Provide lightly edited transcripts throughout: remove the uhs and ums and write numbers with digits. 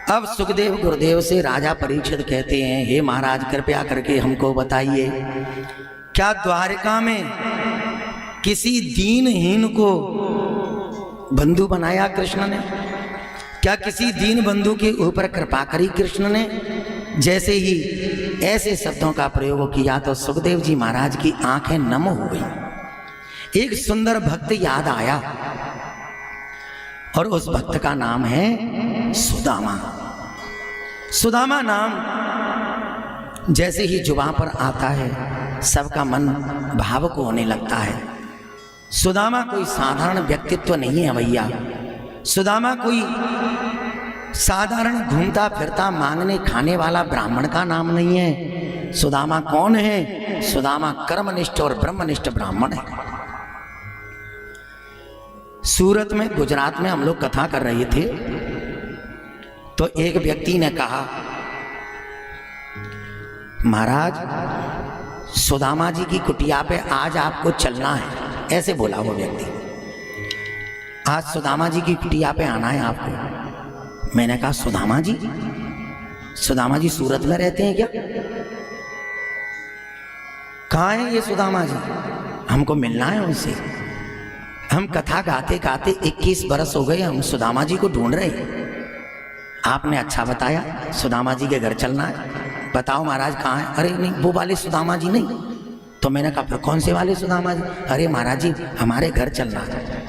अब सुखदेव गुरुदेव से राजा परीक्षित कहते हैं, हे महाराज कृपया करके हमको बताइए, क्या द्वारिका में किसी दीनहीन को बंधु बनाया कृष्ण ने? क्या किसी दीन बंधु के ऊपर कृपा करी कृष्ण ने? जैसे ही ऐसे शब्दों का प्रयोग किया तो सुखदेव जी महाराज की आंखें नम हो गई। एक सुंदर भक्त याद आया और उस भक्त का नाम है सुदामा। सुदामा नाम जैसे ही जुबान पर आता है सबका मन भावुक होने लगता है। सुदामा कोई साधारण व्यक्तित्व नहीं है भैया। सुदामा कोई साधारण घूमता फिरता मांगने खाने वाला ब्राह्मण का नाम नहीं है। सुदामा कौन है? सुदामा कर्मनिष्ठ और ब्रह्मनिष्ठ ब्राह्मण है। सूरत में, गुजरात में हम लोग कथा कर रहे थे तो एक व्यक्ति ने कहा, महाराज सुदामा जी की कुटिया पे आज आपको चलना है। ऐसे बोला वो व्यक्ति, आज सुदामा जी की कुटिया पे आना है आपको। मैंने कहा सुदामा जी? सुदामा जी सूरत में रहते हैं क्या? कहाँ है ये सुदामा जी? हमको मिलना है उनसे। हम कथा गाते गाते 21 बरस हो गए, हम सुदामा जी को ढूंढ रहे हैं। आपने अच्छा बताया, सुदामा जी के घर चलना है। बताओ महाराज कहाँ है? अरे नहीं, वो वाले सुदामा जी नहीं। तो मैंने कहा फिर कौन से वाले सुदामा जी? अरे महाराज जी हमारे घर चलना है।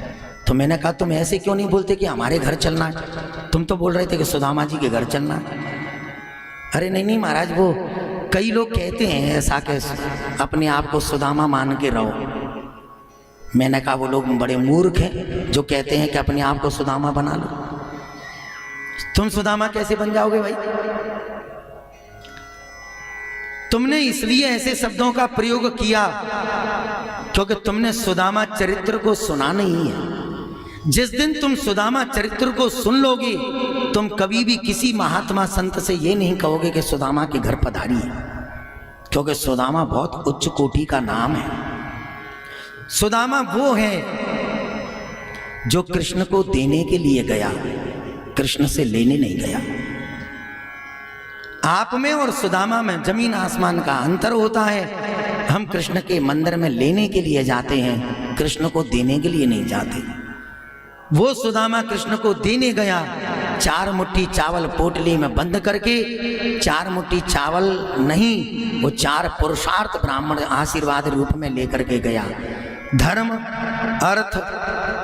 तो मैंने कहा तुम ऐसे क्यों नहीं बोलते कि हमारे घर चलना है? तुम तो बोल रहे थे कि सुदामा जी के घर चलना है। अरे नहीं नहीं महाराज, वो कई लोग कहते हैं ऐसा कि अपने आप को सुदामा मान के रहो। मैंने कहा वो लोग बड़े मूर्ख हैं जो कहते हैं कि अपने आप को सुदामा बना लो। तुम सुदामा कैसे बन जाओगे भाई? तुमने इसलिए ऐसे शब्दों का प्रयोग किया क्योंकि तुमने सुदामा चरित्र को सुना नहीं है। जिस दिन तुम सुदामा चरित्र को सुन लोगे तुम कभी भी किसी महात्मा संत से ये नहीं कहोगे कि सुदामा के घर पधारी है, क्योंकि सुदामा बहुत उच्च कोटि का नाम है। सुदामा वो है जो कृष्ण को देने के लिए गया, कृष्ण से लेने नहीं गया। आप में और सुदामा में जमीन आसमान का अंतर होता है। हम कृष्ण के मंदिर में लेने के लिए जाते हैं, कृष्ण को देने के लिए नहीं जाते। वो सुदामा कृष्ण को देने गया, 4 मुट्ठी चावल पोटली में बंद करके, 4 मुट्ठी चावल नहीं, वो 4 पुरुषार्थ ब्राह्मण आशीर्वाद रूप में लेकर के गया। धर्म, अर्थ,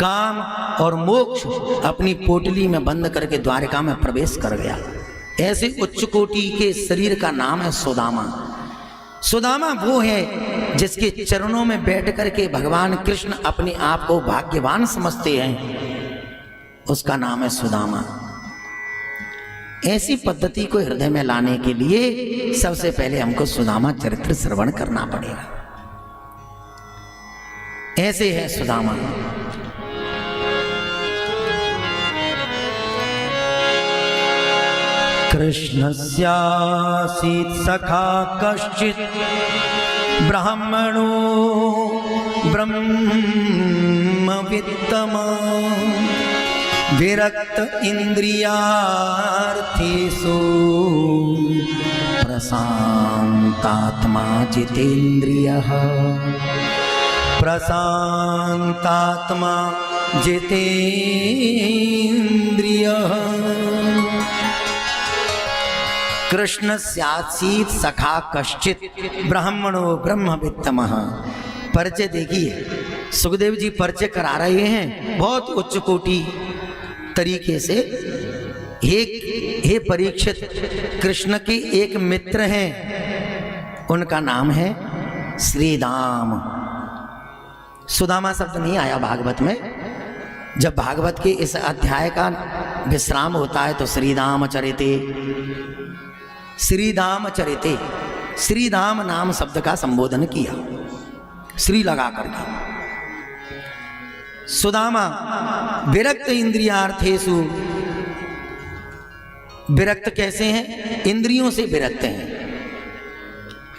काम और मोक्ष अपनी पोटली में बंद करके द्वारिका में प्रवेश कर गया। ऐसे उच्च कोटि के शरीर का नाम है सुदामा। सुदामा वो है जिसके चरणों में बैठ करके भगवान कृष्ण अपने आप को भाग्यवान समझते हैं, उसका नाम है सुदामा। ऐसी पद्धति को हृदय में लाने के लिए सबसे पहले हमको सुदामा चरित्र श्रवण करना पड़ेगा। ऐसे है सुदामा। कृष्णस्यासीत् सखा कश्चित् ब्राह्मणो ब्रह्मवित्तमा विरक्त इंद्रियार्थेषु प्रशान्तात्मा जितेन्द्रियः। प्रशान्तात्मा जितेन्द्रियः। कृष्णस्यासीत् सखा कश्चित् ब्राह्मणो ब्रह्मवित्तमः। परिचय देखिए, सुखदेव जी परिचय करा रहे हैं बहुत उच्च कोटि तरीके से। हे परीक्षित, कृष्ण के एक मित्र हैं, उनका नाम है श्रीदाम। सुदामा शब्द नहीं आया भागवत में। जब भागवत के इस अध्याय का विश्राम होता है तो श्रीदाम चरिते, श्रीदाम चरिते, श्रीदाम नाम शब्द का संबोधन किया, श्री लगा करके। सुदामा विरक्त इंद्रियार्थेषु, विरक्त कैसे हैं? इंद्रियों से विरक्त हैं।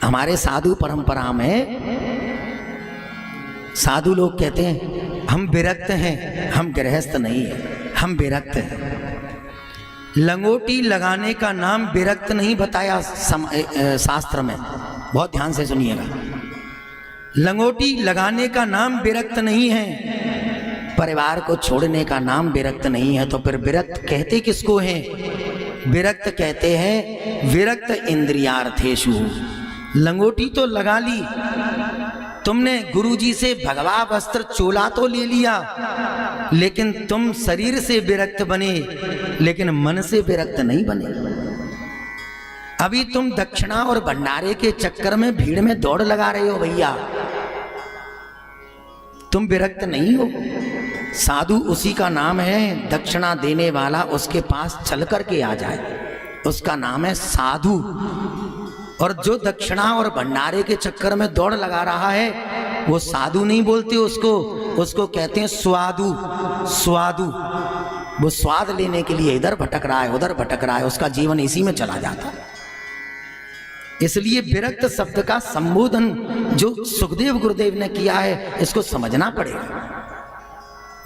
हमारे साधु परंपरा में साधु लोग कहते हैं हम विरक्त हैं, हम गृहस्थ नहीं है, हम विरक्त हैं। लंगोटी लगाने का नाम विरक्त नहीं बताया शास्त्र में, बहुत ध्यान से सुनिएगा। लंगोटी लगाने का नाम विरक्त नहीं है, परिवार को छोड़ने का नाम विरक्त नहीं है। तो फिर विरक्त कहते किसको हैं? विरक्त कहते हैं विरक्त इंद्रियार्थेषु। लंगोटी तो लगा ली तुमने, गुरुजी से भगवा वस्त्र चोला तो ले लिया, लेकिन तुम शरीर से विरक्त बने, लेकिन मन से विरक्त नहीं बने। अभी तुम दक्षिणा और भंडारे के चक्कर में भीड़ में दौड़ लगा रहे हो भैया, तुम विरक्त नहीं हो। साधु उसी का नाम है, दक्षिणा देने वाला उसके पास चल करके आ जाए, उसका नाम है साधु। और जो दक्षिणा और भंडारे के चक्कर में दौड़ लगा रहा है वो साधु नहीं बोलते उसको कहते हैं स्वादु। स्वादु वो स्वाद लेने के लिए इधर भटक रहा है उधर भटक रहा है, उसका जीवन इसी में चला जाता है। इसलिए विरक्त शब्द का संबोधन जो सुखदेव गुरुदेव ने किया है इसको समझना पड़ेगा।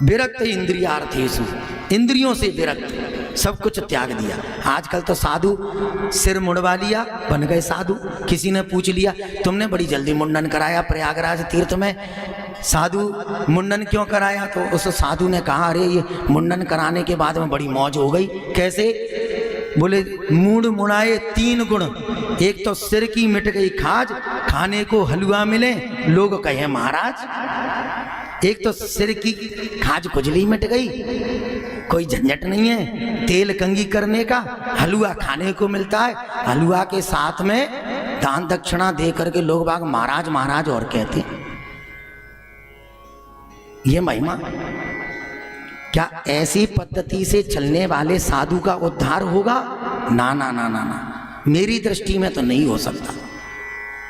विरक्त इंद्रियार्थेषु, इंद्रियों से विरक्त, सब कुछ त्याग दिया। आजकल तो साधु सिर मुंडवा लिया बन गए साधु। किसी ने पूछ लिया तुमने बड़ी जल्दी मुंडन कराया प्रयागराज तीर्थ में, साधु मुंडन क्यों कराया? तो उस साधु ने कहा अरे ये मुंडन कराने के बाद में बड़ी मौज हो गई। कैसे? बोले मूड मुड़ाए 3 गुण, एक तो सिर की मिट गई खाज, खाने को हलवा मिले लोग कहे महाराज, एक तो सिर की खाज खुजली मिट गई, कोई झंझट नहीं है तेल कंघी करने का, हलवा खाने को मिलता है, हलवा के साथ में दान दक्षिणा दे करके लोग बाग महाराज महाराज और कहते हैं। ये महिमा क्या ऐसी पद्धति से चलने वाले साधु का उद्धार होगा? ना ना ना ना ना, मेरी दृष्टि में तो नहीं हो सकता।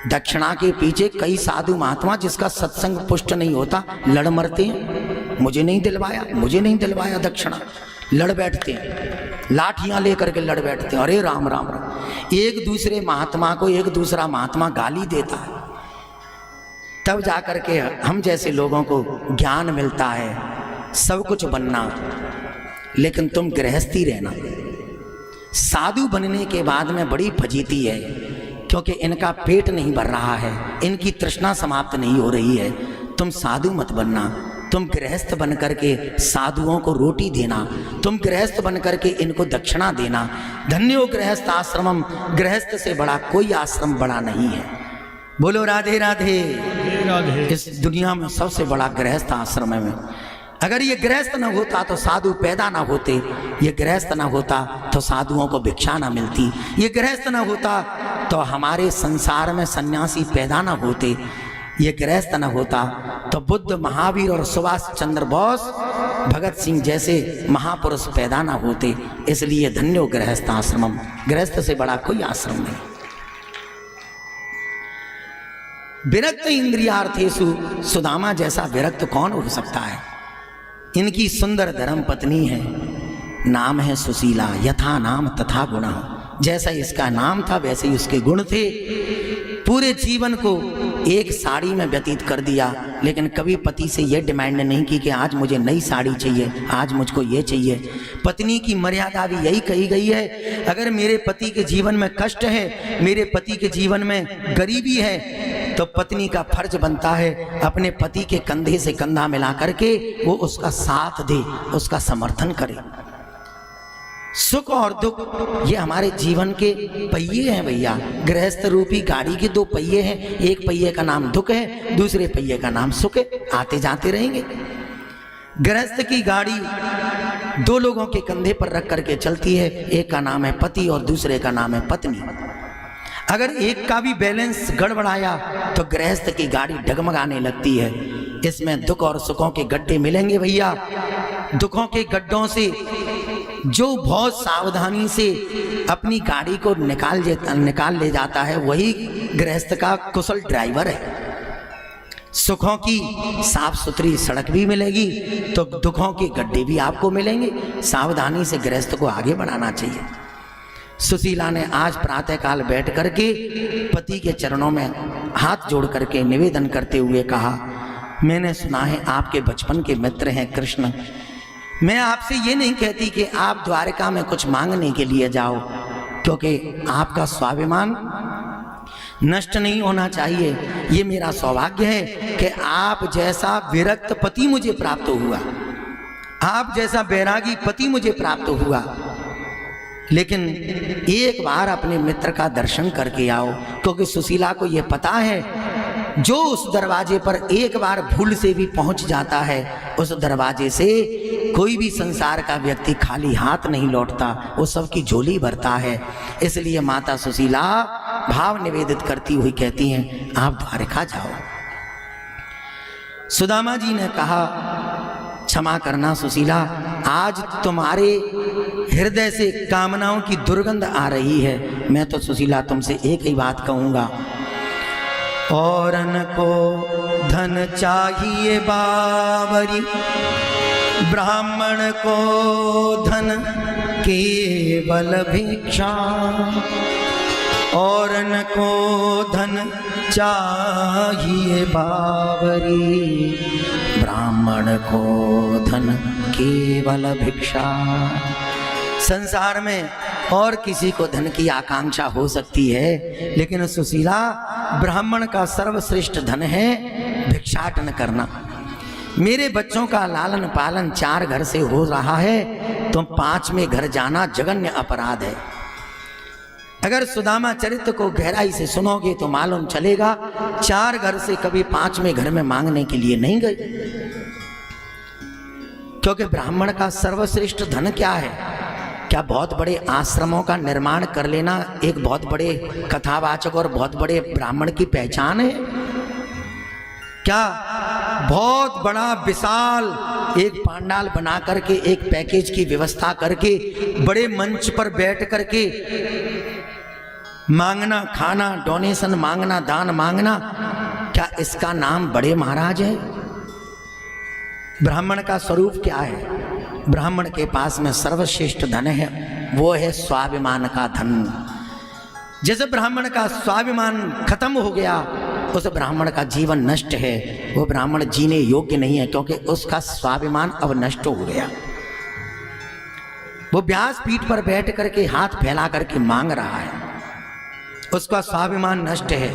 दक्षिणा के पीछे कई साधु महात्मा जिसका सत्संग पुष्ट नहीं होता लड़ मरते हैं, मुझे नहीं दिलवाया मुझे नहीं दिलवाया दक्षिणा, लड़ बैठते हैं, लाठियां लेकर के लड़ बैठते हैं। अरे राम राम राम, एक दूसरे महात्मा को एक दूसरा महात्मा गाली देता है, तब जाकर के हम जैसे लोगों को ज्ञान मिलता है, सब कुछ बनना। लेकिन तुम गृहस्थी रहना। साधु बनने के बाद में बड़ी फजीती है, क्योंकि इनका पेट नहीं भर रहा है, इनकी तृष्णा समाप्त नहीं हो रही है। तुम साधु मत बनना, तुम गृहस्थ बन करके साधुओं को रोटी देना, तुम गृहस्थ बन करके इनको दक्षिणा देना। धन्यो गृहस्थ आश्रमम, गृहस्थ से बड़ा कोई आश्रम बड़ा नहीं है। बोलो राधे राधे। राधे। इस दुनिया में सबसे बड़ा गृहस्थ आश्रम है। अगर ये गृहस्थ न होता तो साधु पैदा ना होते, ये गृहस्थ ना होता तो साधुओं को भिक्षा ना मिलती, ये गृहस्थ ना होता तो हमारे संसार में सन्यासी पैदा ना होते, ये गृहस्थ ना होता तो बुद्ध महावीर और सुभाष चंद्र बोस भगत सिंह जैसे महापुरुष पैदा ना होते। इसलिए धन्यो गृहस्थ आश्रमम, गृहस्थ से बड़ा कोई आश्रम नहीं। विरक्त इंद्रियार्थेषु, सुदामा जैसा विरक्त कौन हो सकता है? इनकी सुंदर धर्म पत्नी है, नाम है सुशीला, यथा नाम तथा गुणा, जैसा इसका नाम था वैसे ही उसके गुण थे। पूरे जीवन को एक साड़ी में व्यतीत कर दिया, लेकिन कभी पति से यह डिमांड नहीं की कि आज मुझे नई साड़ी चाहिए, आज मुझको ये चाहिए। पत्नी की मर्यादा भी यही कही गई है, अगर मेरे पति के जीवन में कष्ट है, मेरे पति के जीवन में गरीबी है, तो पत्नी का फर्ज बनता है अपने पति के कंधे से कंधा मिला करके वो उसका साथ दे, उसका समर्थन करे। सुख और दुख ये हमारे जीवन के पहिए हैं भैया। गृहस्थ रूपी गाड़ी के 2 पहिए हैं, एक पहिए का नाम दुख है, दूसरे पहिए का नाम सुख है, आते जाते रहेंगे। गृहस्थ की गाड़ी 2 लोगों के कंधे पर रख करके चलती है, एक का नाम है पति और दूसरे का नाम है पत्नी। अगर एक का भी बैलेंस गड़बड़ाया तो गृहस्थ की गाड़ी डगमगाने लगती है। इसमें दुख और सुखों के गड्ढे मिलेंगे भैया। दुखों के गड्ढों से जो बहुत सावधानी से अपनी गाड़ी को निकाल ले जाता है वही गृहस्थ का कुशल ड्राइवर है। सुखों की साफ सुथरी सड़क भी मिलेगी तो दुखों के गड्ढे भी आपको मिलेंगे। सावधानी से गृहस्थ को आगे बढ़ाना चाहिए। सुशीला ने आज प्रातःकाल बैठ करके पति के चरणों में हाथ जोड़ करके निवेदन करते हुए कहा, मैंने सुना है आपके बचपन के मित्र हैं कृष्ण, मैं आपसे ये नहीं कहती कि आप द्वारका में कुछ मांगने के लिए जाओ, क्योंकि आपका स्वाभिमान नष्ट नहीं होना चाहिए। ये मेरा सौभाग्य है कि आप जैसा विरक्त पति मुझे प्राप्त हुआ, आप जैसा बैरागी पति मुझे प्राप्त हुआ। लेकिन एक बार अपने मित्र का दर्शन करके आओ, क्योंकि सुशीला को यह पता है जो उस दरवाजे पर एक बार भूल से भी पहुंच जाता है, उस दरवाजे से कोई भी संसार का व्यक्ति खाली हाथ नहीं लौटता, वो सबकी झोली भरता है। इसलिए माता सुशीला भाव निवेदित करती हुई कहती हैं, आप द्वारका जाओ। सुदामा जी ने कहा, क्षमा करना सुशीला, आज तुम्हारे हृदय से कामनाओं की दुर्गंध आ रही है। मैं तो सुशीला तुमसे एक ही बात कहूँगा, औरन को धन चाहिए बावरी, ब्राह्मण को धन केवल भिक्षा। औरन को धन चाहिए बावरी, ब्राह्मण को धन केवल भिक्षा। संसार में और किसी को धन की आकांक्षा हो सकती है, लेकिन सुशीला, ब्राह्मण का सर्वश्रेष्ठ धन है भिक्षाटन करना। मेरे बच्चों का लालन पालन 4 घर से हो रहा है, तो 5वें घर जाना जघन्य अपराध है। अगर सुदामा चरित्र को गहराई से सुनोगे तो मालूम चलेगा 4 घर से कभी 5वें घर में मांगने के लिए नहीं गए, क्योंकि ब्राह्मण का सर्वश्रेष्ठ धन क्या है? क्या बहुत बड़े आश्रमों का निर्माण कर लेना एक बहुत बड़े कथावाचक और बहुत बड़े ब्राह्मण की पहचान है? क्या बहुत बड़ा विशाल एक पांडाल बना करके, एक पैकेज की व्यवस्था करके, बड़े मंच पर बैठ करके मांगना, खाना, डोनेशन मांगना, दान मांगना, क्या इसका नाम बड़े महाराज है? ब्राह्मण का स्वरूप क्या है? ब्राह्मण के पास में सर्वश्रेष्ठ धन है, वो है स्वाभिमान का धन। जैसे ब्राह्मण का स्वाभिमान खत्म हो गया, उस ब्राह्मण का जीवन नष्ट है, वो ब्राह्मण जीने योग्य नहीं है, क्योंकि उसका स्वाभिमान अब नष्ट हो गया। वो व्यास पीठ पर बैठ करके हाथ फैला करके मांग रहा है, उसका स्वाभिमान नष्ट है।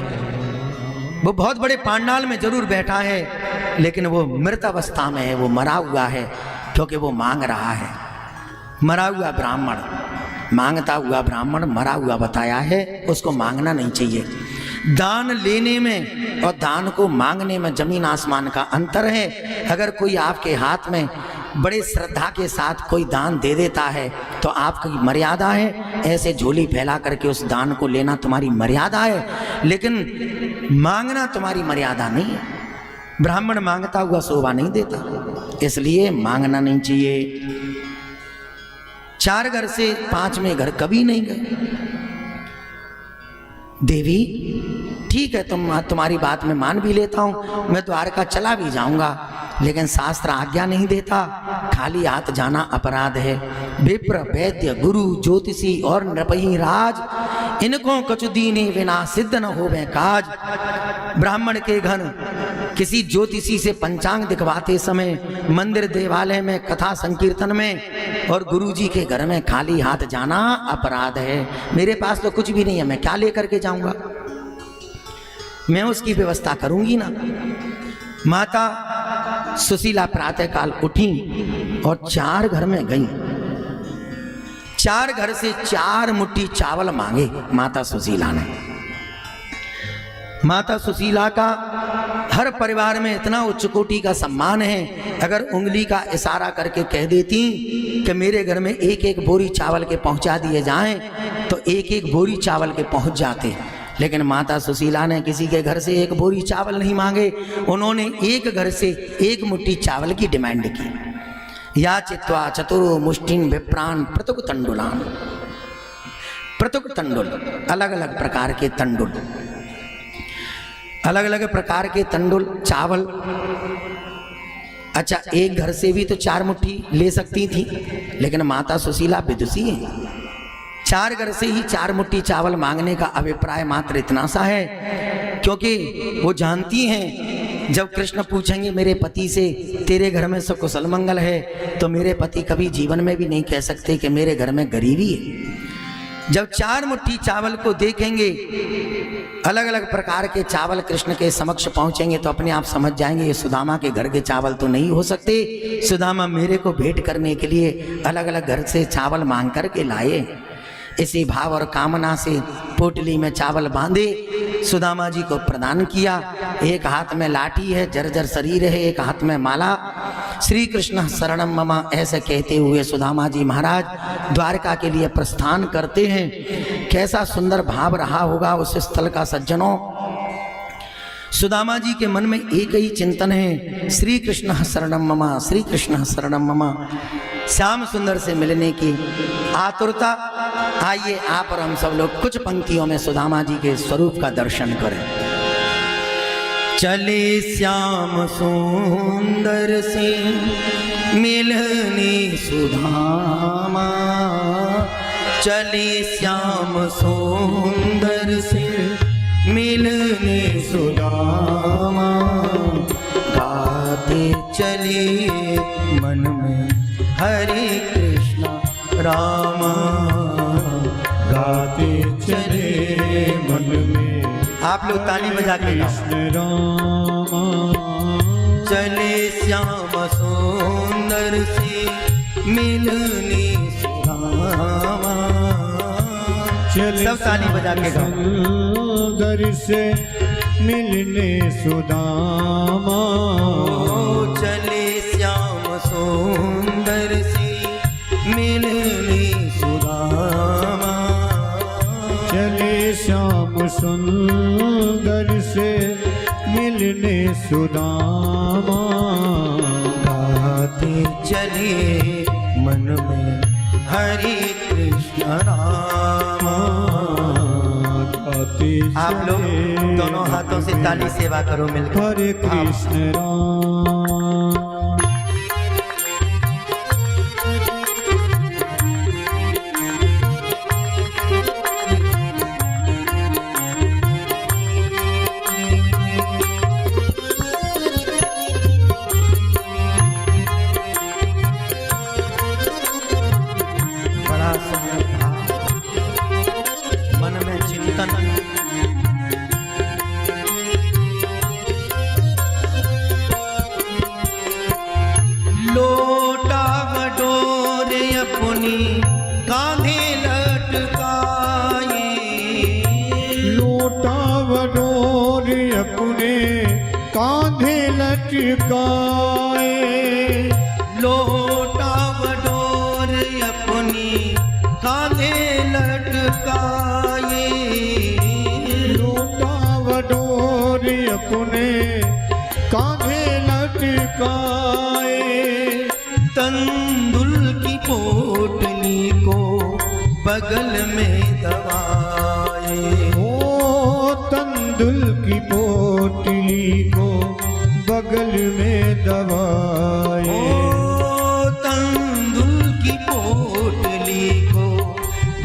वो बहुत बड़े पांडाल में जरूर बैठा है, लेकिन वो मृत अवस्था में है, वो मरा हुआ है, क्योंकि वो मांग रहा है। मरा हुआ ब्राह्मण, मांगता हुआ ब्राह्मण मरा हुआ बताया है, उसको मांगना नहीं चाहिए। दान लेने में और दान को मांगने में जमीन आसमान का अंतर है। अगर कोई आपके हाथ में बड़े श्रद्धा के साथ कोई दान दे देता है तो आपकी मर्यादा है, ऐसे झोली फैला करके उस दान को लेना तुम्हारी मर्यादा है, लेकिन मांगना तुम्हारी मर्यादा नहीं है। ब्राह्मण मांगता हुआ शोभा नहीं देता, इसलिए मांगना नहीं चाहिए। 4 घर से 5वें घर कभी नहीं गए। देवी, ठीक है, तुम्हारी बात मैं मान भी लेता हूँ, मैं द्वारका चला भी जाऊंगा, लेकिन शास्त्र आज्ञा नहीं देता, खाली हाथ जाना अपराध है। विप्र, वैद्य, गुरु, ज्योतिषी और नृपहि राज, इनको कछु दीने बिना सिद्ध न होवे काज। ब्राह्मण के घर किसी ज्योतिषी से पंचांग दिखवाते समय, मंदिर देवालय में कथा संकीर्तन में, और गुरुजी के घर में खाली हाथ जाना अपराध है। मेरे पास तो कुछ भी नहीं है, मैं क्या लेकर के जाऊंगा? मैं उसकी व्यवस्था करूंगी ना। माता सुशीला प्रातःकाल उठी और 4 घर में गई। 4 घर से 4 मुट्ठी चावल मांगे माता सुशीला ने। माता सुशीला का हर परिवार में इतना उच्च कोटि का सम्मान है, अगर उंगली का इशारा करके कह देती कि मेरे घर में 1-1 बोरी चावल के पहुंचा दिए जाएं, तो 1-1 बोरी चावल के पहुंच जाते। लेकिन माता सुशीला ने किसी के घर से 1 बोरी चावल नहीं मांगे, उन्होंने एक घर से 1 मुट्ठी चावल की डिमांड की। या चित्वा चतुरो मुष्टिन विप्रान पृथुक तंडुलान। पृथुक तंडुल, अलग अलग प्रकार के तंडुल, अलग अलग प्रकार के तंडुल चावल। अच्छा, एक घर से भी तो 4 मुट्ठी ले सकती थी, लेकिन माता सुशीला विदुषी है, 4 घर से ही 4 मुट्ठी चावल मांगने का अभिप्राय मात्र इतना सा है, क्योंकि वो जानती हैं जब कृष्ण पूछेंगे मेरे पति से तेरे घर में सब कुशल मंगल है, तो मेरे पति कभी जीवन में भी नहीं कह सकते कि मेरे घर में गरीबी है। जब 4 मुट्ठी चावल को देखेंगे, अलग अलग प्रकार के चावल कृष्ण के समक्ष पहुंचेंगे, तो अपने आप समझ जाएंगे ये सुदामा के घर के चावल तो नहीं हो सकते। सुदामा मेरे को भेंट करने के लिए अलग अलग घर से चावल मांग करके लाए। इसी भाव और कामना से पोटली में चावल बांधे सुदामा जी को प्रदान किया। एक हाथ में लाठी है, जर्जर शरीर है, एक हाथ में माला। श्री कृष्ण शरणम ममा ऐसे कहते हुए सुदामा जी महाराज द्वारका के लिए प्रस्थान करते हैं। कैसा सुंदर भाव रहा होगा उस स्थल का सज्जनों। सुदामा जी के मन में एक ही चिंतन है, श्री कृष्ण शरणम ममा, श्री कृष्ण शरणम ममा। श्याम सुंदर से मिलने की आतुरता। आइए आप और हम सब लोग कुछ पंक्तियों में सुदामा जी के स्वरूप का दर्शन करें। चले श्याम सुंदर से मिलने सुदामा, चले श्याम सुंदर से मिलने सुदामा, गाते चले मन में हरे कृष्ण रामा, गाते चले मन में। आप लोग ताली बजा के रामा, चले श्याम सुंदर से मिलने सुदामा। सब ताली बजा के सुंदर से मिलने सुदामा, चले श्याम सुंदर से मिलने सुदामा, चले श्याम सुंदर से मिलने सुदामा, गाते चले मन में हरे कृष्ण रामा। आप लोग दोनों हाथों से ताली सेवा करो मिलकर। हरे कृष्ण राम। बड़ा सुंदर भाव, मन में चिंतन। लोटा बटोरे अपनी कांधे लटकाए, लोटा बटोर अपने कांधे लटकाए, लोटा बटोर अपनी कांधे लटकाए, लोटा बटोर अपने कांधे लटकाए, तंदुल की पोटली को बगल में दबाए, ओ तंदुल की पोटली को बगल में दबाए, ओ तंदुल की पोटली को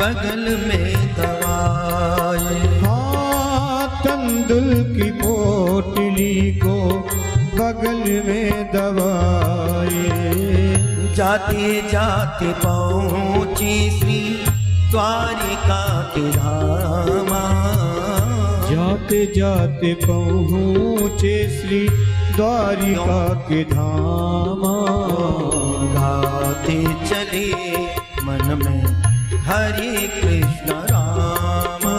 बगल में दबाए, हाँ तंदुल की पोटली को बगल में दबाए। जाते जाते पहुँची श्री द्वारिका के धामा, जाते जाते पहुँचे श्री द्वारिका के धामा, गाते चले मन में हरे कृष्ण रामा,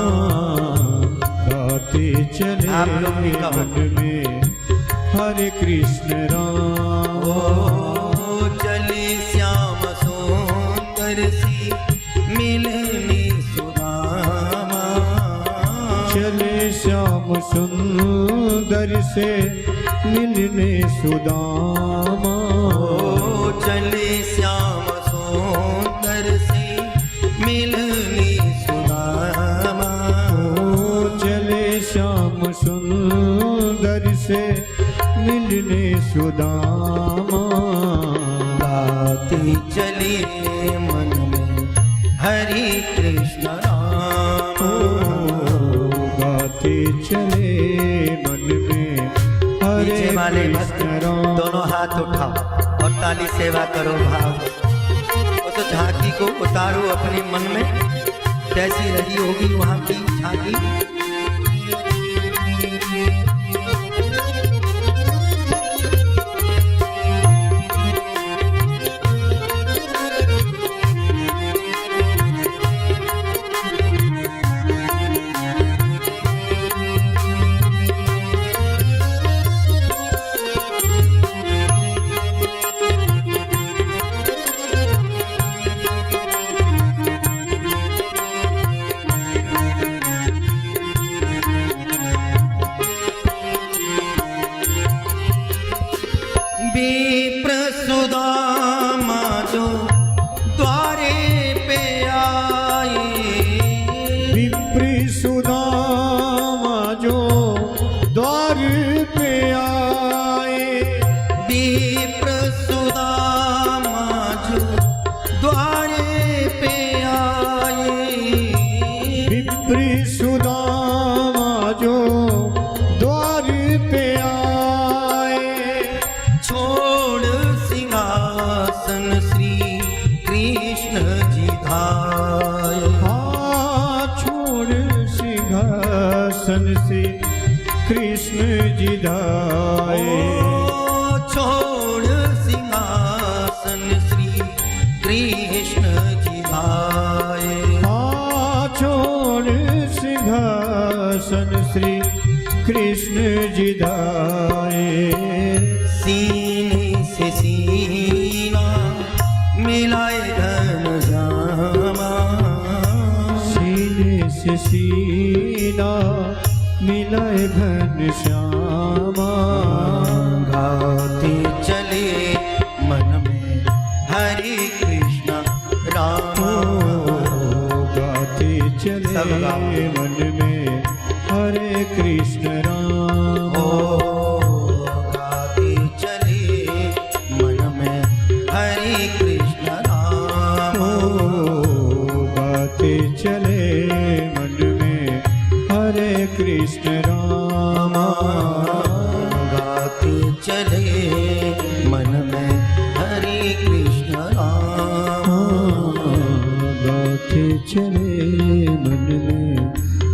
गाते चले आप लोग भी कहो। मन में हरे कृष्ण राम। ओ चले श्याम सुंदर से मिलने सुदामा, चले श्याम सुंदर से मिलने सुदामा, ओ चले श्याम सुंदर से मिलने सुदामा, ओ चले श्याम सुंदर से मिलने सुदामा, गाते चले मन में हरे कृष्ण रामा, गाते चले मन में हरे वाले भक्त दोनों हाथ उठाओ और ताली सेवा करो भाव। उस झांकी को उतारो अपने मन में, कैसी रही होगी वहां की झांकी। कृष्ण जी धाये। छोड़ सिंहासन श्री कृष्ण जी धाये। छोड़ सिंहासन श्री कृष्ण जी धाये। सीने से सीना मिलाए घनश्यामा। सीने से सीना मिलाए घनश्यामा। गाते चले मन में हरे कृष्ण राम। गाते चले मन में हरे कृष्ण राम। गाते चले मन में हरे कृष्ण राम। गाते चले मन में हरे कृष्ण राम। गाते चले मन में हरे कृष्ण राम। गाते चले मन में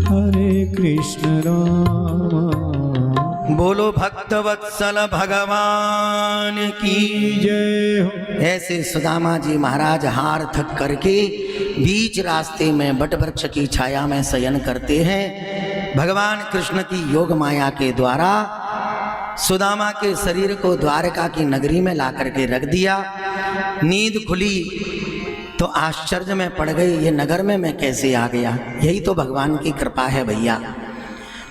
हरे कृष्ण राम। बोलो भक्तवत्सल भगवान की जय हो। ऐसे सुदामा जी महाराज हार थक करके बीच रास्ते में बट वृक्ष की छाया में शयन करते हैं। भगवान कृष्ण की योग माया के द्वारा सुदामा के शरीर को द्वारका की नगरी में ला करके रख दिया। नींद खुली तो आश्चर्य में पड़ गई, ये नगर में मैं कैसे आ गया। यही तो भगवान की कृपा है भैया।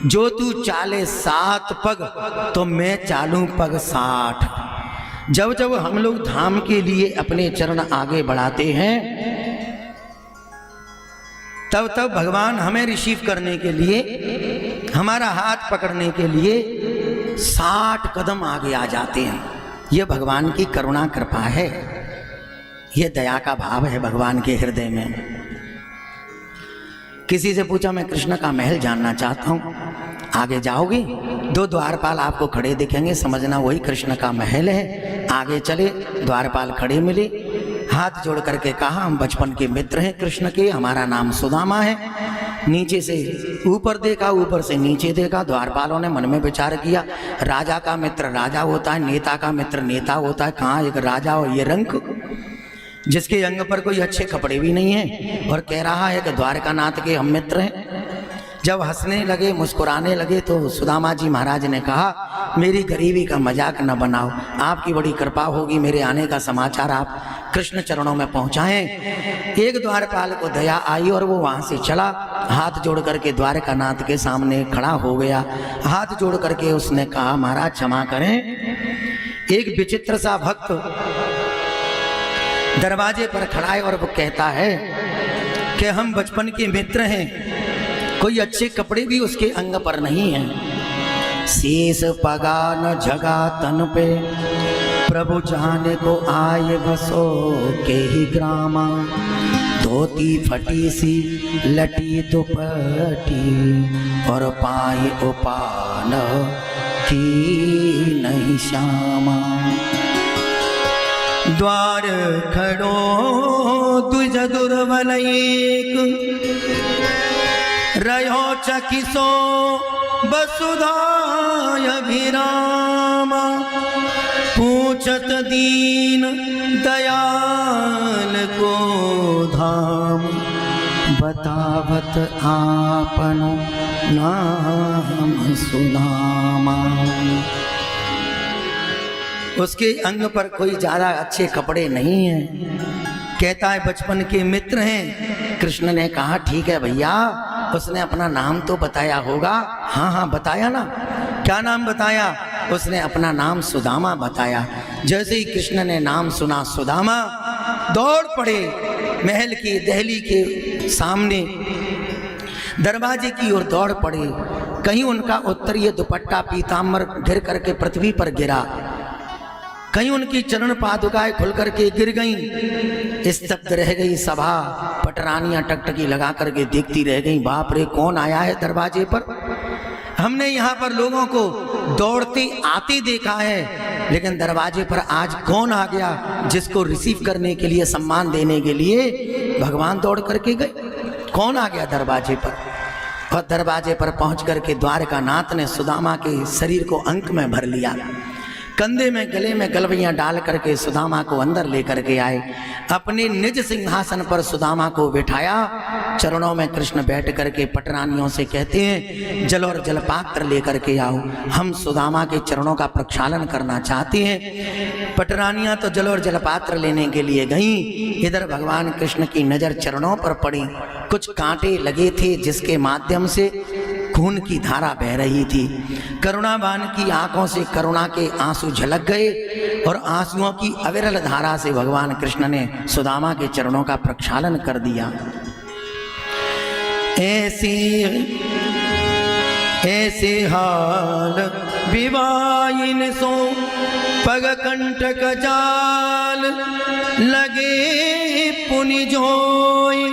जो तू चाले 7 पग तो मैं चालूं पग 60। जब जब हम लोग धाम के लिए अपने चरण आगे बढ़ाते हैं तब तब भगवान हमें रिसीव करने के लिए, हमारा हाथ पकड़ने के लिए 60 कदम आगे आ जाते हैं। यह भगवान की करुणा कृपा है, यह दया का भाव है भगवान के हृदय में। किसी से पूछा मैं कृष्ण का महल जानना चाहता हूँ, आगे जाओगे 2 द्वारपाल आपको खड़े दिखेंगे, समझना वही कृष्ण का महल है। आगे चले, द्वारपाल खड़े मिले, हाथ जोड़ करके कहा हम बचपन के मित्र हैं कृष्ण के, हमारा नाम सुदामा है। नीचे से ऊपर देखा, ऊपर से नीचे देखा। द्वारपालों ने मन में विचार किया, राजा का मित्र राजा होता है, नेता का मित्र नेता होता है, कहाँ एक राजा और ये रंक जिसके अंग पर कोई अच्छे कपड़े भी नहीं है और कह रहा है कि द्वारकानाथ के हम मित्र हैं। जब हंसने लगे, मुस्कुराने लगे तो सुदामा जी महाराज ने कहा मेरी गरीबी का मजाक न बनाओ, आपकी बड़ी कृपा होगी, मेरे आने का समाचार आप कृष्ण चरणों में पहुंचाएं। एक द्वारपाल को दया आई और वो वहां से चला, हाथ जोड़ करके द्वारकानाथ के सामने खड़ा हो गया। हाथ जोड़ करके उसने कहा महाराज क्षमा करें। एक विचित्र सा भक्त दरवाजे पर खड़ा है और वो कहता है कि हम बचपन के मित्र हैं, कोई अच्छे कपड़े भी उसके अंग पर नहीं हैं। शेष पगा न जगा तन पे, प्रभु जाने को आए बसो के ही ग्रामा। धोती फटी सी लटी दुपटी और पाए उपान की नहीं श्यामा। द्वार खड़ो द्विज दुर्बल एक, रहो चकिसो वसुधाय अभिरामा। पूछत दीन दयाल को धाम, बतावत आपनो नाम सुदामा। उसके अंग पर कोई ज्यादा अच्छे कपड़े नहीं हैं। कहता है बचपन के मित्र हैं। कृष्ण ने कहा ठीक है भैया, उसने अपना नाम तो बताया होगा। हाँ हाँ बताया ना। क्या नाम बताया? उसने अपना नाम सुदामा बताया। जैसे ही कृष्ण ने नाम सुना सुदामा, दौड़ पड़े महल की दहली के सामने, दरवाजे की ओर दौड़ पड़े। कहीं उनका उत्तरीय दुपट्टा पीताम्बर गिर करके पृथ्वी पर गिरा, कहीं उनकी चरण पादुकाएं खुल करके गिर गईं। स्तब्ध रह गई सभा। पटरानियां टकटकी लगा करके देखती रह गईं। बाप रे, कौन आया है दरवाजे पर? हमने यहाँ पर लोगों को दौड़ते आते देखा है, लेकिन दरवाजे पर आज कौन आ गया जिसको रिसीव करने के लिए, सम्मान देने के लिए भगवान दौड़ करके गए? कौन आ गया दरवाजे पर? और दरवाजे पर पहुंच करके द्वारकानाथ ने सुदामा के शरीर को अंक में भर लिया। कंधे में गले में गलवैयां डाल करके सुदामा को अंदर लेकर के आए। अपने निज सिंहासन पर सुदामा को बिठाया। चरणों में कृष्ण बैठ करके पटरानियों से कहते हैं जल और जलपात्र लेकर के आओ, हम सुदामा के चरणों का प्रक्षालन करना चाहते हैं। पटरानियां तो जल और जलपात्र लेने के लिए गईं। इधर भगवान कृष्ण की नजर चरणों पर पड़ी। कुछ कांटे लगे थे जिसके माध्यम से खून की धारा बह रही थी। करुणाबान की आंखों से करुणा के आंसू झलक गए और आंसुओं की अविरल धारा से भगवान कृष्ण ने सुदामा के चरणों का प्रक्षालन कर दिया। ऐसे हाल विवाहिन सो पग कंटक जाल, लगे पुनि जोई।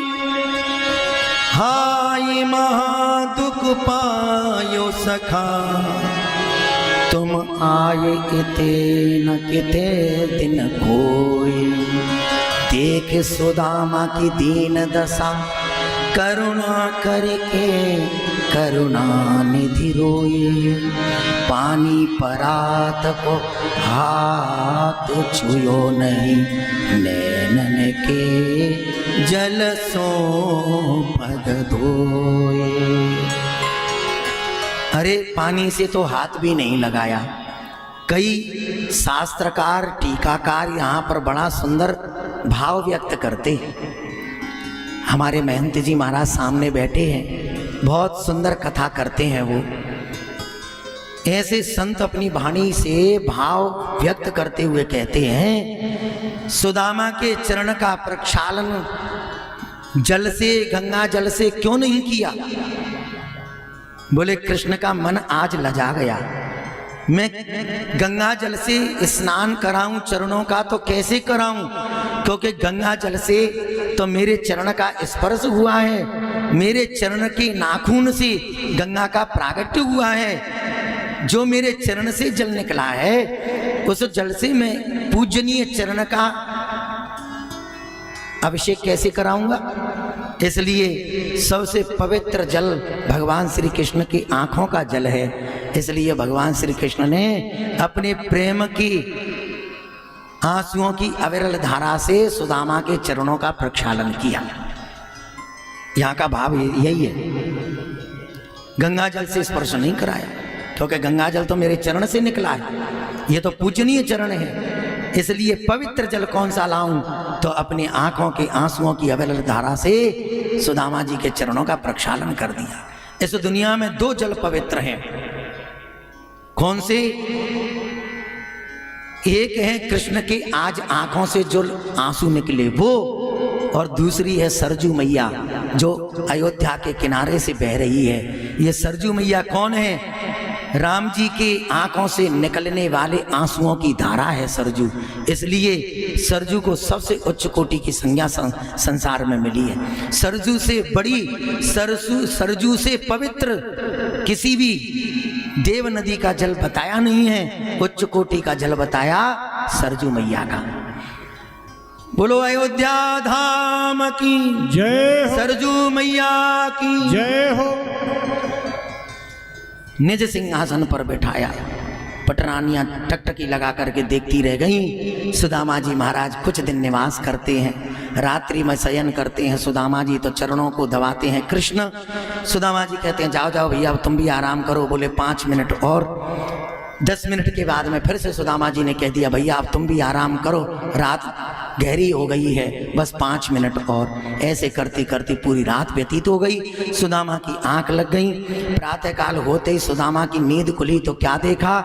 हाय महादुख पायो सखा, तुम आए इते न किते दिन कोई। देख सुदामा की दीन दशा, करुणा करके करुणा निधि रोए। पानी परात को हाथ छुयो नहीं, नैनन के जल सो पग धोए। अरे पानी से तो हाथ भी नहीं लगाया। कई शास्त्रकार टीकाकार यहाँ पर बड़ा सुंदर भाव व्यक्त करते हैं। हमारे महंत जी महाराज सामने बैठे हैं, बहुत सुंदर कथा करते हैं वो। ऐसे संत अपनी वाणी से भाव व्यक्त करते हुए कहते हैं सुदामा के चरण का प्रक्षालन जल से, गंगा जल से क्यों नहीं किया? बोले कृष्ण का मन आज लजा गया। मैं गंगा जल से स्नान कराऊं चरणों का तो कैसे कराऊं? क्योंकि गंगा जल से तो मेरे चरण का स्पर्श हुआ है, मेरे चरण के नाखून से गंगा का प्रागट्य हुआ है। जो मेरे चरण से जल निकला है, उस जल से मैं पूजनीय चरण का अभिषेक कैसे कराऊंगा? इसलिए सबसे पवित्र जल भगवान श्री कृष्ण की आंखों का जल है। इसलिए भगवान श्री कृष्ण ने अपने प्रेम की आंसुओं की अविरल धारा से सुदामा के चरणों का प्रक्षालन किया। यहाँ का भाव यही है। गंगा जल से स्पर्श नहीं कराया, क्योंकि गंगा जल तो मेरे चरण से निकला है, ये तो पूजनीय चरण है। इसलिए पवित्र जल कौन सा लाऊं? तो अपनी आंखों के आंसुओं की अविरल धारा से सुदामा जी के चरणों का प्रक्षालन कर दिया। इस दुनिया में दो जल पवित्र हैं। कौन से? एक है कृष्ण के आज आंखों से जो आंसू निकले वो, और दूसरी है सरजू मैया जो अयोध्या के किनारे से बह रही है। ये सरजू मैया कौन है? राम जी के आंखों से निकलने वाले आंसुओं की धारा है सरजू। इसलिए सरजू को सबसे उच्च कोटि की संज्ञा संसार में मिली है। सरजू से बड़ी, सरजू से पवित्र किसी भी देव नदी का जल बताया नहीं है, उच्च कोटि का जल बताया सरजू मैया का। बोलो अयोध्या धाम की जय हो, सरजू मैया की जय हो। निज सिंहासन पर बैठाया, पटरानियां टकटकी लगा करके देखती रह गईं। सुदामा जी महाराज कुछ दिन निवास करते हैं, रात्रि में शयन करते हैं। सुदामा जी तो चरणों को दबाते हैं। कृष्ण सुदामा जी कहते हैं जाओ जाओ भैया अब तुम भी आराम करो। बोले 5 मिनट और। 10 मिनट के बाद में फिर से सुदामा जी ने कह दिया भैया अब तुम भी आराम करो, रात गहरी हो गई है, बस 5 मिनट और। ऐसे करते करते पूरी रात व्यतीत हो गई। सुदामा की आंख लग गई। प्रातःकाल होते ही सुदामा की नींद खुली तो क्या देखा,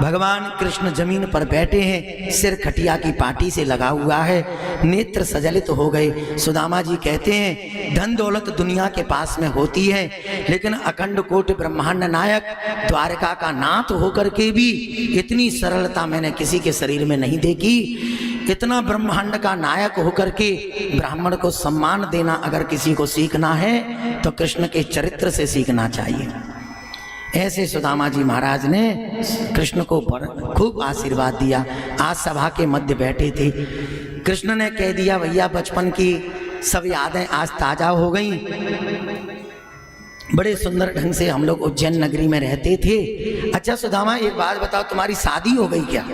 भगवान कृष्ण जमीन पर बैठे हैं, सिर खटिया की पाटी से लगा हुआ है, नेत्र सजलित हो गए। सुदामा जी कहते हैं धन दौलत दुनिया के पास में होती है, लेकिन अखंड कोटि ब्रह्मांड नायक द्वारका का नाथ होकर के भी इतनी सरलता मैंने किसी के शरीर में नहीं देखी। इतना ब्रह्मांड का नायक होकर के ब्राह्मण को सम्मान देना अगर किसी को सीखना है तो कृष्ण के चरित्र से सीखना चाहिए। ऐसे सुदामा जी महाराज ने कृष्ण को खूब आशीर्वाद दिया। आज सभा के मध्य बैठे थे, कृष्ण ने कह दिया भैया बचपन की सब यादें आज ताजा हो गई। बड़े सुंदर ढंग से हम लोग उज्जैन नगरी में रहते थे। अच्छा सुदामा एक बात बताओ, तुम्हारी शादी हो गई क्या?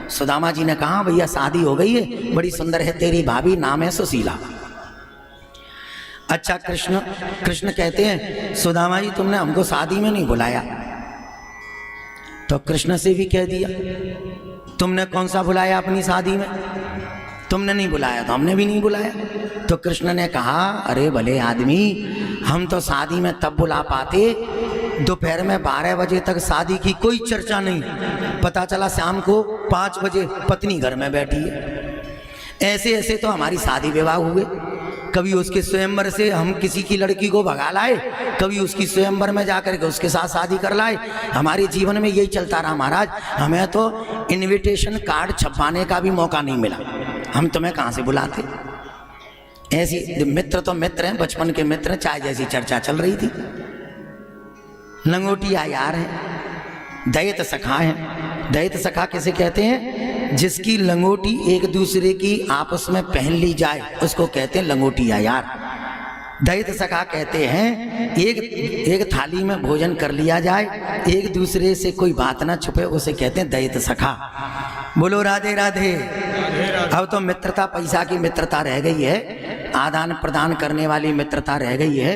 सुदामा जी ने कहा भैया शादी हो गई है, बड़ी सुंदर है तेरी भाभी, नाम है सुशीला। अच्छा कृष्ण कहते हैं सुदामा जी तुमने हमको शादी में नहीं बुलाया। तो कृष्ण से भी कह दिया तुमने कौन सा बुलाया अपनी शादी में, तुमने नहीं बुलाया तो हमने भी नहीं बुलाया। तो कृष्ण ने कहा अरे भले आदमी, हम तो शादी में तब बुला पाते दोपहर में 12 बजे तक शादी की कोई चर्चा नहीं, पता चला शाम को 5 बजे पत्नी घर में बैठी है। ऐसे ऐसे तो हमारी शादी विवाह हुए। कभी उसके स्वयंवर से हम किसी की लड़की को भगा लाए, कभी उसकी स्वयंवर में जाकर के उसके साथ शादी कर लाए। हमारे जीवन में यही चलता रहा महाराज। हमें तो इनविटेशन कार्ड छपवाने का भी मौका नहीं मिला, हम तुम्हें कहाँ से बुलाते। ऐसी मित्र तो मित्र हैं, बचपन के मित्र, चाय जैसी चर्चा चल रही थी। लंगोटिया यार है, दैत सखा है। दैत सखा किसे कहते हैं? जिसकी लंगोटी एक दूसरे की आपस में पहन ली जाए उसको कहते हैं लंगोटिया यार। दैत सखा कहते हैं एक थाली में भोजन कर लिया जाए, एक दूसरे से कोई बात ना छुपे, उसे कहते हैं दैत सखा। बोलो राधे राधे। अब तो मित्रता पैसा की मित्रता रह गई है, आदान प्रदान करने वाली मित्रता रह गई है।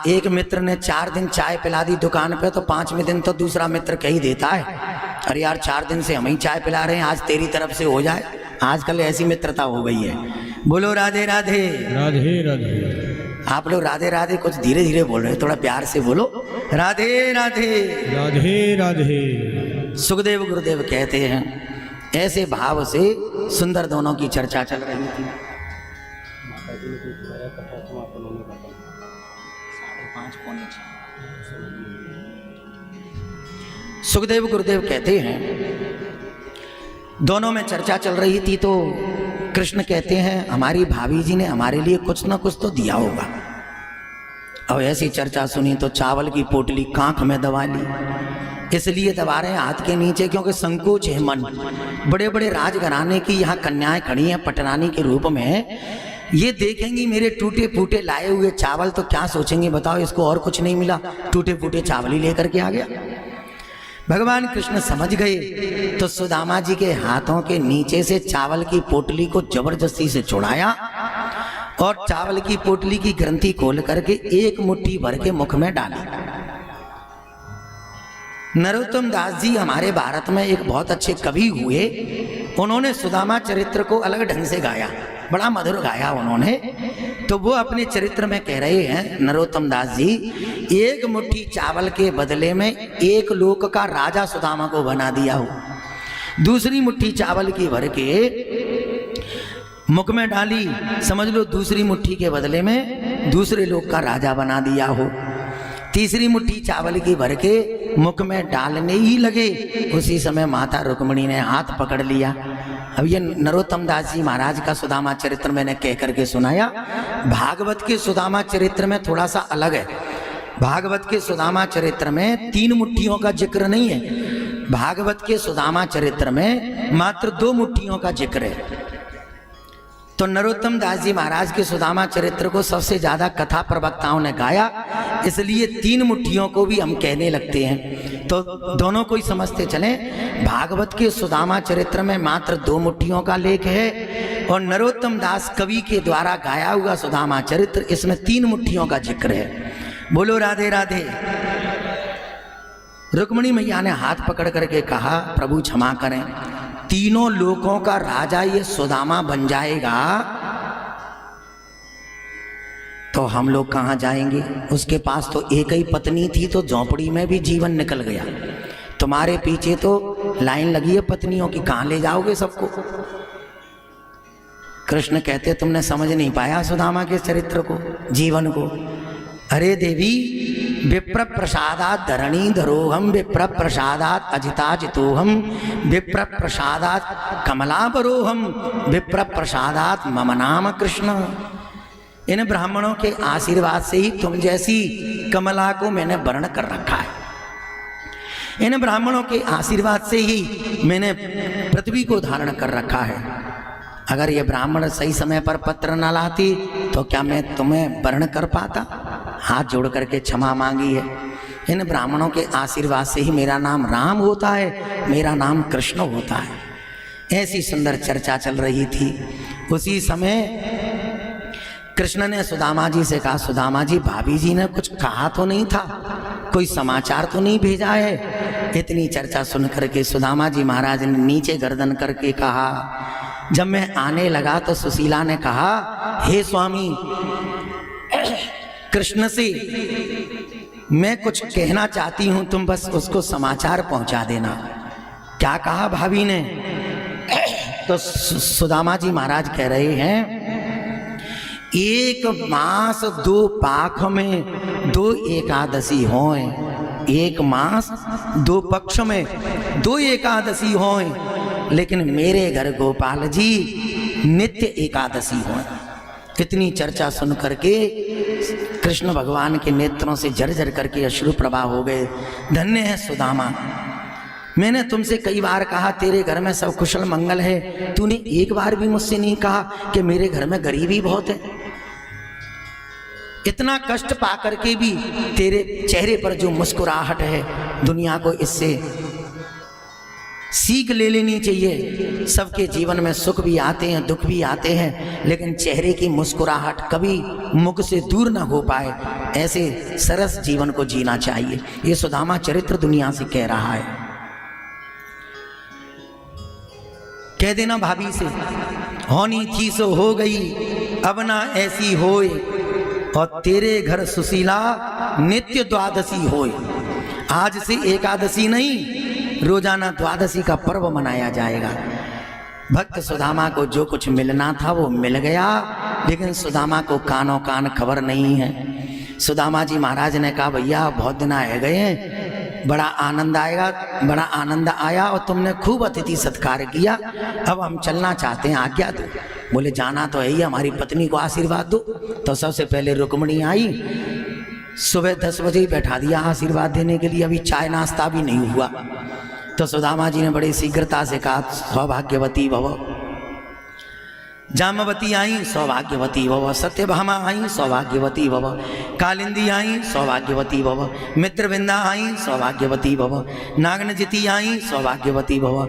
एक मित्र ने 4 दिन चाय पिला दी दुकान पे, तो 5वें दिन तो दूसरा मित्र कह ही देता है अरे यार 4 दिन से हम ही चाय पिला रहे हैं, आज तेरी तरफ से हो जाए। आजकल ऐसी मित्रता हो गई है। बोलो राधे राधे। राधे राधे। आप लोग राधे राधे कुछ धीरे धीरे बोल रहे हैं, थोड़ा प्यार से बोलो राधे राधे। राधे राधे। सुखदेव गुरुदेव कहते हैं ऐसे भाव से सुंदर दोनों की चर्चा चल रही थी। सुखदेव गुरुदेव कहते हैं दोनों में चर्चा चल रही थी तो कृष्ण कहते हैं हमारी भाभी जी ने हमारे लिए कुछ ना कुछ तो दिया होगा। और ऐसी चर्चा सुनी तो चावल की पोटली कांख में दबा ली। इसलिए दबा रहे हैं हाथ के नीचे क्योंकि संकोच है मन। बड़े बड़े राजघराने की यहाँ कन्याएं खड़ी हैं पटरानी के रूप में, ये देखेंगी मेरे टूटे फूटे लाए हुए चावल तो क्या सोचेंगे बताओ, इसको और कुछ नहीं मिला, टूटे फूटे चावल ही लेकर के आ गया। भगवान कृष्ण समझ गए तो सुदामा जी के हाथों के नीचे से चावल की पोटली को जबरदस्ती से छुड़ाया और चावल की पोटली की ग्रंथि खोल करके एक मुट्ठी भर के मुख में डाला। नरोत्तम दास जी हमारे भारत में एक बहुत अच्छे कवि हुए, उन्होंने सुदामा चरित्र को अलग ढंग से गाया, बड़ा मधुर गाया उन्होंने। तो वो अपने चरित्र में कह रहे हैं नरोत्तम दास जी, एक मुट्ठी चावल के बदले में एक लोक का राजा सुदामा को बना दिया हो, दूसरी मुट्ठी चावल की भर के मुख में डाली, समझ लो दूसरी मुट्ठी के बदले में दूसरे लोक का राजा बना दिया हो, तीसरी मुट्ठी चावल की भर के मुख में डालने ही लगे, उसी समय माता रुक्मिणी ने हाथ पकड़ लिया। अब ये नरोत्तम दास जी महाराज का सुदामा चरित्र मैंने कह करके सुनाया। भागवत के सुदामा चरित्र में थोड़ा सा अलग है। भागवत के सुदामा चरित्र में 3 मुट्ठियों का जिक्र नहीं है, भागवत के सुदामा चरित्र में मात्र 2 मुट्ठियों का जिक्र है। तो नरोत्तम दास जी महाराज के सुदामा चरित्र को सबसे ज्यादा कथा प्रवक्ताओं ने गाया, इसलिए 3 मुट्ठियों को भी हम कहने लगते हैं। तो दोनों को ही समझते चलें, भागवत के सुदामा चरित्र में मात्र 2 मुट्ठियों का लेख है और नरोत्तम दास कवि के द्वारा गाया हुआ सुदामा चरित्र, इसमें 3 मुट्ठियों का जिक्र है। बोलो राधे राधे। रुक्मिणी मैया ने हाथ पकड़ करके कहा, प्रभु क्षमा करें, तीनों लोकों का राजा ये सुदामा बन जाएगा तो हम लोग कहाँ जाएंगे? उसके पास तो एक ही पत्नी थी, तो झोंपड़ी में भी जीवन निकल गया। तुम्हारे पीछे तो लाइन लगी है पत्नियों की, कहाँ ले जाओगे सबको? कृष्ण कहते तुमने समझ नहीं पाया सुदामा के चरित्र को, जीवन को। अरे देवी, विप्र प्रसादात धरणी धरोहम, विप्र प्रसादात अजिता जितोहम, विप्र प्रसादात कमलापरोहम, विप्र प्रसादात मम नाम कृष्ण। इन ब्राह्मणों के आशीर्वाद से ही तुम जैसी कमला को मैंने वर्ण कर रखा है। इन ब्राह्मणों के आशीर्वाद से ही मैंने पृथ्वी को धारण कर रखा है। अगर ये ब्राह्मण सही समय पर पत्र न लाती तो क्या मैं तुम्हें वर्ण कर पाता? हाथ जोड़ करके क्षमा मांगी है। इन ब्राह्मणों के आशीर्वाद से ही मेरा नाम राम होता है, मेरा नाम कृष्ण होता है। ऐसी सुंदर चर्चा चल रही थी। उसी समय कृष्ण ने सुदामा जी से कहा, सुदामा जी, भाभी जी ने कुछ कहा तो नहीं था, कोई समाचार तो नहीं भेजा है? इतनी चर्चा सुन करके सुदामा जी महाराज ने नीचे गर्दन करके कहा, जब मैं आने लगा तो सुशीला ने कहा, हे स्वामी, कृष्ण से मैं कुछ कहना चाहती हूं, तुम बस उसको समाचार पहुंचा देना। क्या कहा भाभी ने? तो सुदामा जी महाराज कह रहे हैं, 1 मास 2 पाख में 2 एकादशी होए, 1 मास 2 पक्ष में 2 एकादशी होए, लेकिन मेरे घर गोपाल जी नित्य एकादशी होए। इतनी चर्चा सुन करके कृष्ण भगवान के नेत्रों से झरझर करके अश्रु प्रवाह हो गए। धन्य है सुदामा, मैंने तुमसे कई बार कहा तेरे घर में सब कुशल मंगल है, तूने एक बार भी मुझसे नहीं कहा कि मेरे घर में गरीबी बहुत है। इतना कष्ट पा करके भी तेरे चेहरे पर जो मुस्कुराहट है, दुनिया को इससे सीख ले लेनी चाहिए। सबके जीवन में सुख भी आते हैं, दुख भी आते हैं, लेकिन चेहरे की मुस्कुराहट कभी मुख से दूर ना हो पाए, ऐसे सरस जीवन को जीना चाहिए। ये सुदामा चरित्र दुनिया से कह रहा है। कह देना भाभी से, होनी थी सो हो गई, अब ना ऐसी होए, और तेरे घर सुशीला नित्य द्वादशी होए। आज से एकादशी नहीं, रोजाना द्वादशी का पर्व मनाया जाएगा। भक्त सुदामा को जो कुछ मिलना था वो मिल गया, लेकिन सुदामा को कानों कान खबर नहीं है। सुदामा जी महाराज ने कहा, भैया बहुत दिन आए गए हैं, बड़ा आनंद आएगा, बड़ा आनंद आया और तुमने खूब अतिथि सत्कार किया, अब हम चलना चाहते हैं, आज्ञा दो। बोले जाना तो है ही, हमारी पत्नी को आशीर्वाद दो। तो सबसे पहले रुक्मिणी आई, सुबह 10 बजे ही बैठा दिया आशीर्वाद देने के लिए, अभी चाय नाश्ता भी नहीं हुआ। तो सुदामा जी ने बड़ी शीघ्रता से कहा, सौभाग्यवती भव। जामवती आई, सौभाग्यवती भव। सत्यभामा आई, सौभाग्यवती भव। कालिंदी आई, सौभाग्यवती भव। मित्रविंदा आई, सौभाग्यवती भव। नागनजिती आई, सौभाग्यवती भव।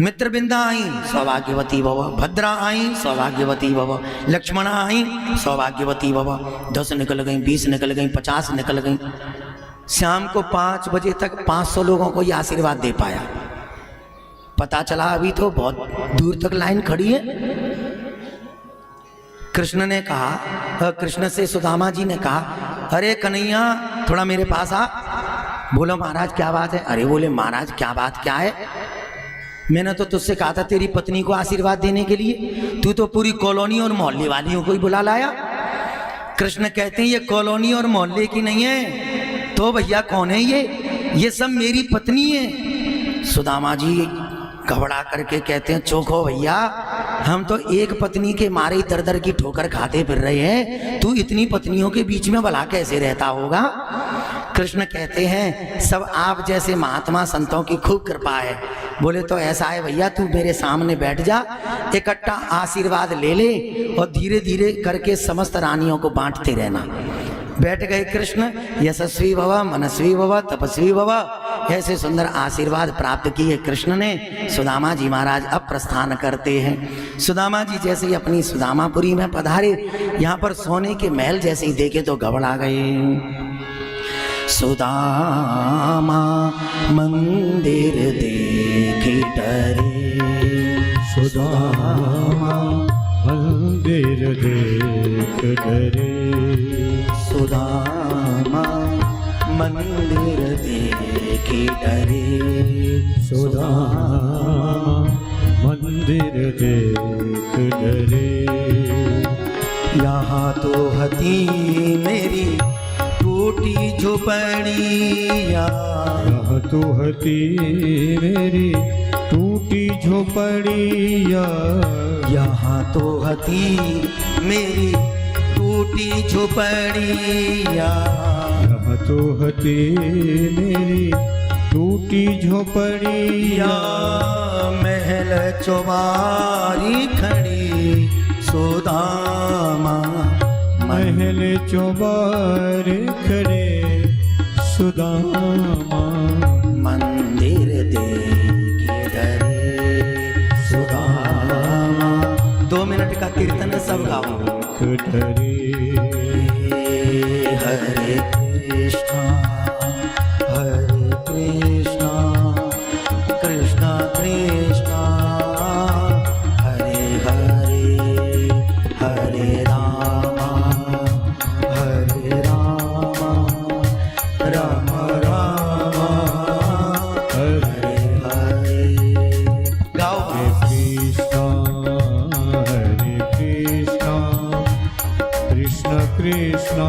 मित्रविंदा आई, सौभाग्यवती भव। भद्रा आई, सौभाग्यवती भव। लक्ष्मणा आई, सौभाग्यवती भव। 10 निकल गई, 20 निकल गई, 50 निकल गई। शाम को 5 बजे तक 500 लोगों को ये आशीर्वाद दे पाया। पता चला अभी तो बहुत दूर तक लाइन खड़ी है। कृष्ण ने कहा, कृष्ण से सुदामा जी ने कहा, अरे कन्हैया थोड़ा मेरे पास आ। बोलो महाराज क्या बात है? अरे बोले महाराज क्या बात क्या है? मैंने तो तुझसे कहा था तेरी पत्नी को आशीर्वाद देने के लिए, तू तो पूरी कॉलोनी और मोहल्ले वालियों को ही बुला लाया। कृष्ण कहते हैं ये कॉलोनी और मोहल्ले की नहीं है, तो भैया कौन है ये सब मेरी पत्नी है। सुदामा जी घबरा करके कहते हैं, चौंको भैया, हम तो एक पत्नी के मारे दर दर की ठोकर खाते फिर रहे हैं, तू इतनी पत्नियों के बीच में भला कैसे रहता होगा। कृष्ण कहते हैं सब आप जैसे महात्मा संतों की खूब कृपा है। बोले तो ऐसा है भैया, तू मेरे सामने बैठ जा, इकट्ठा आशीर्वाद ले ले और धीरे धीरे करके समस्त रानियों को बांटते रहना। बैठ गए कृष्ण। यशस्वी भव, मनस्वी भव, तपस्वी भव, ऐसे सुंदर आशीर्वाद प्राप्त किए कृष्ण ने। सुदामा जी महाराज अब प्रस्थान करते हैं। सुदामा जी जैसे ही अपनी सुदामापुरी में पधारे, यहाँ पर सोने के महल जैसे ही देखे तो घबरा गए। सुदामा मंदिर देखे डरे, सुदामा मंदिर देख डरे, सुदामा मंदिर देखे डरे, सुदामा मंदिर देख डरे। यहाँ तो हती मेरी टूटी झोपड़िया, यह तो हती मेरी टूटी झोपड़िया, यहाँ तो हती मेरी टूटी झोपड़िया, यह तो हती मेरी टूटी झोपड़िया। महल चौबारी खड़ी सुदामा, महल चौबार खड़े सुदामा, मंदिर देखे डरे सुदामा। 2 मिनट का कीर्तन सब गाओ। डरे। हरे कृष्णा हरे कृष्णा, कृष्णा कृष्णा हरे हरे, हरे रामा हरे रामा, राम रामा हरे हरे। गाओ। हरे कृष्णा कृष्ण कृष्ण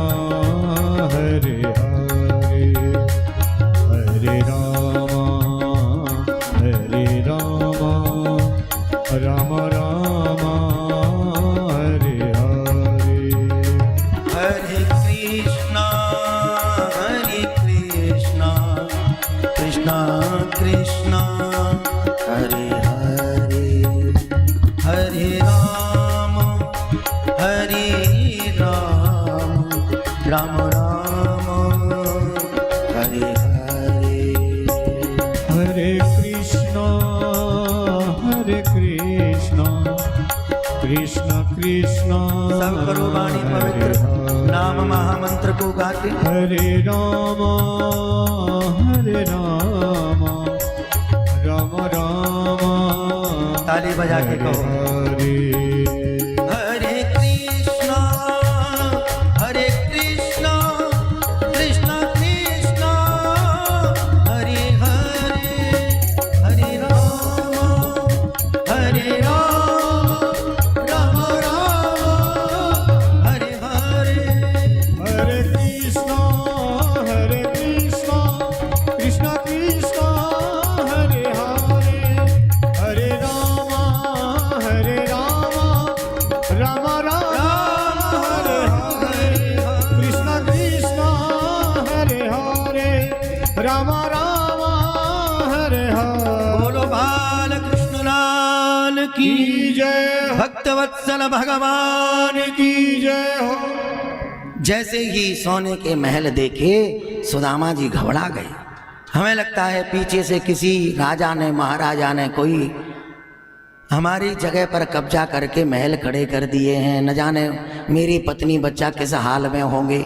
हरे हरे, हरे रामा राम रामा हरे हरे। हरे कृष्णा कृष्णा कृष्णा हरे हरे, हरे राम राम राम हरे हरे। हरे कृष्णा कृष्ण कृष्ण सब करो वाणी पवित्र नाम महामंत्र को गाते। हरे राम राम राम ताली बजा के कहो। हरे हरे कृष्णा कृष्ण कृष्ण हरे हरे, हरे राम राम हरे हरे। हरे कृष्ण कृष्ण कृष्ण हरे हरे, हरे राम राम राम हरे हरे, कृष्ण कृष्ण हरे हरे, राम राम हरे हरे। बोलो बाल कृष्ण लाल की जय, भक्तवत्सल भगवान की जय हो। जैसे ही सोने के महल देखे सुदामा जी घबरा गए। हमें लगता है पीछे से किसी राजा ने महाराजा ने कोई हमारी जगह पर कब्जा करके महल खड़े कर दिए हैं, न जाने मेरी पत्नी बच्चा किस हाल में होंगे।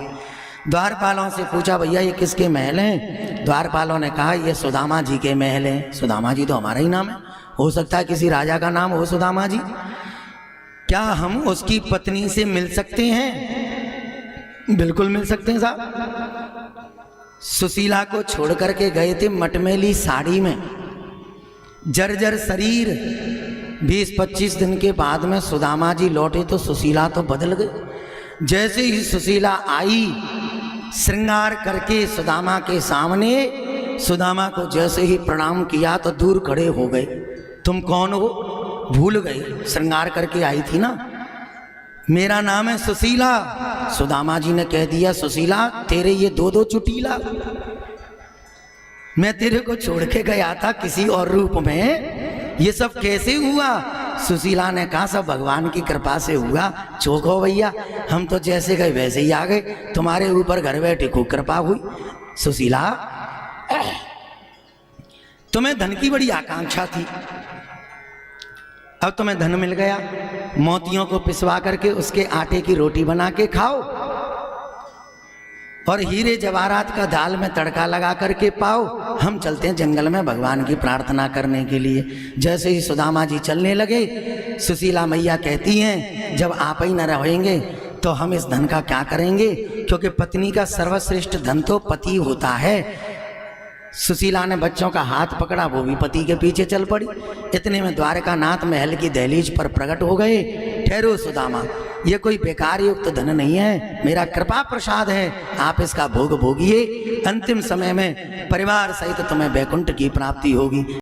द्वारपालों से पूछा भैया ये किसके महल हैं? द्वारपालों ने कहा ये सुदामा जी के महल हैं। सुदामा जी तो हमारा ही नाम है, हो सकता है किसी राजा का नाम हो सुदामा जी। क्या हम उसकी पत्नी से मिल सकते हैं? बिल्कुल मिल सकते हैं साहब। सुशीला को छोड़ करके गए थे मटमैली साड़ी में, जर्जर शरीर। 20-25 दिन के बाद में सुदामा जी लौटे तो सुशीला तो बदल गई। जैसे ही सुशीला आई श्रृंगार करके सुदामा के सामने, सुदामा को जैसे ही प्रणाम किया तो दूर खड़े हो गए। तुम कौन हो? भूल गई, श्रृंगार करके आई थी ना, मेरा नाम है सुशीला। सुदामा जी ने कह दिया, सुशीला तेरे ये दो दो चुटीला, मैं तेरे को छोड़ के गया था किसी और रूप में, ये सब कैसे हुआ? सुशीला ने कहा सब भगवान की कृपा से हुआ। चौको भैया, हम तो जैसे गए वैसे ही आ गए, तुम्हारे ऊपर घर बैठे खूब कृपा हुई। सुशीला, तुम्हें धन की बड़ी आकांक्षा थी, अब तुम्हें धन मिल गया, मोतियों को पिसवा करके उसके आटे की रोटी बना के खाओ और हीरे जवाहरात का दाल में तड़का लगा करके पाओ। हम चलते हैं जंगल में भगवान की प्रार्थना करने के लिए। जैसे ही सुदामा जी चलने लगे, सुशीला मैया कहती हैं जब आप ही न रहेंगे तो हम इस धन का क्या करेंगे, क्योंकि पत्नी का सर्वश्रेष्ठ धन तो पति होता है। सुशीला ने बच्चों का हाथ पकड़ा, वो भी पति के पीछे चल पड़ी। इतने में द्वारकानाथ महल की दहलीज पर प्रकट हो गए। ठहरो सुदामा, ये कोई बेकार युक्त धन नहीं है, मेरा कृपा प्रसाद है, आप इसका भोग भोगिए, अंतिम समय में परिवार सहित तुम्हें वैकुंठ की प्राप्ति होगी।